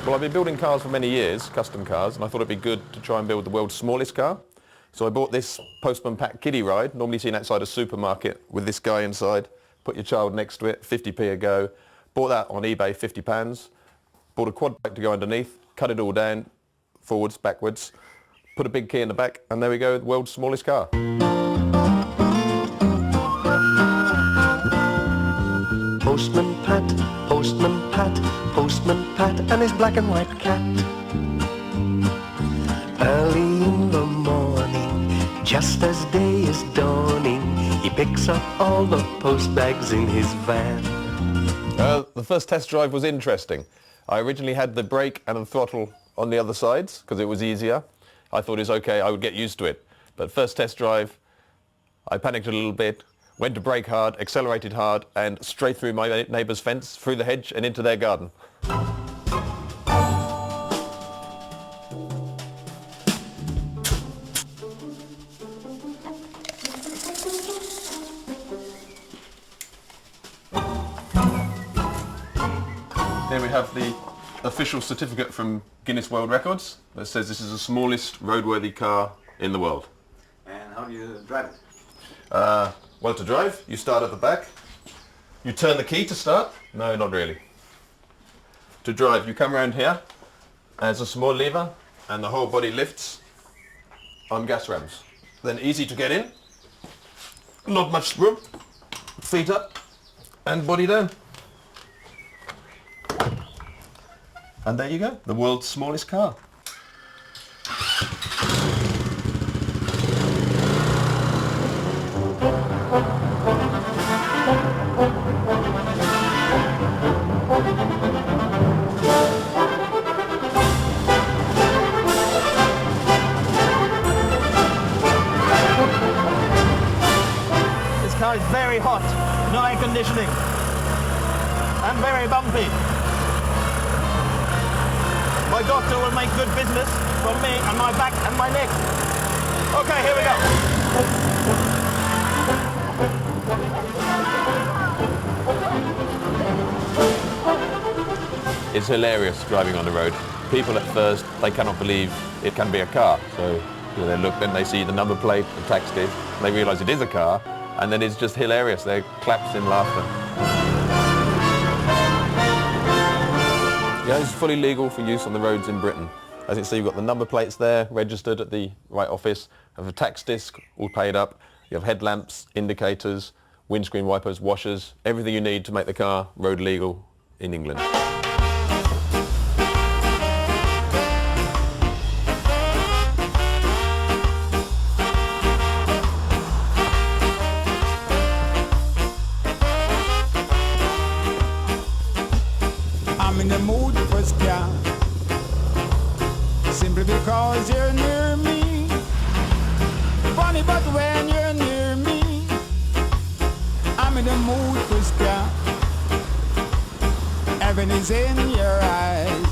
Well, I've been building cars for many years, custom cars, and I thought it'd be good to try and build the world's smallest car. So I bought this Postman Pack kiddie ride, normally seen outside a supermarket with this guy inside. Put your child next to it, 50p a go. Bought that on eBay, £50. Bought a quad bike to go underneath, cut it all down, forwards, backwards, put a big key in the back, and there we go, the world's smallest car. Postman Pat, Postman Pat, Postman Pat and his black and white cat. Early in the morning, just as day is dawning, he picks up all the post bags in his van. The first test drive was interesting. I originally had the brake and the throttle on the other sides because it was easier. I thought it was okay, I would get used to it. But first test drive, I panicked a little bit, went to brake hard, accelerated hard, and straight through my neighbour's fence, through the hedge and into their garden. Here we have the official certificate from Guinness World Records that says this is the smallest roadworthy car in the world. And how do you drive it? Well, to drive, you start at the back. You turn the key to start. No, not really. To drive, you come around here. There's a small lever and the whole body lifts on gas rams. Then easy to get in. Not much room. Feet up and body down. And there you go, the world's smallest car. This car is very hot, no air conditioning, and very bumpy. My doctor will make good business from me and my back and my neck. Okay, here we go. It's hilarious driving on the road. People at first, they cannot believe it can be a car. So they look, then they see the number plate, the tax disc, they realise it is a car, and then it's just hilarious. They claps in laughter. Yeah, it's fully legal for use on the roads in Britain. As you can see, you've got the number plates there, registered at the right office. You have a tax disc, all paid up. You have headlamps, indicators, windscreen wipers, washers, everything you need to make the car road legal in England. I'm in the mood for ska, simply because you're near me. Funny, but when you're near me, I'm in the mood for ska. Heaven is in your eyes,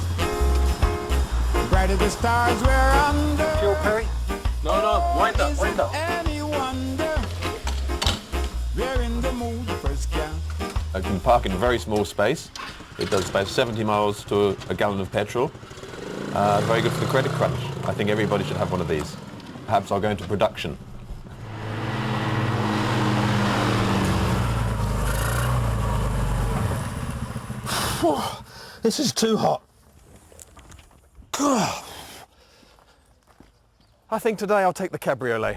bright as the stars we're under. Fuel, Perry? No, wind up, wind up. Any wonder, we're in the mood for ska. I can park in a very small space. It does about 70 miles to a gallon of petrol. Very good for the credit crunch. I think everybody should have one of these. Perhaps I'll go into production. This is too hot. I think today I'll take the cabriolet.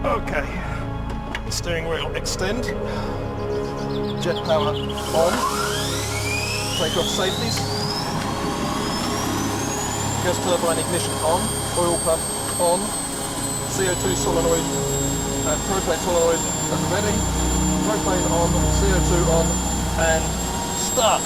Okay, steering wheel extend, jet power on, take off safeties, gas turbine ignition on, oil pump on, CO2 solenoid and propane solenoid at the ready, propane on, CO2 on, and start.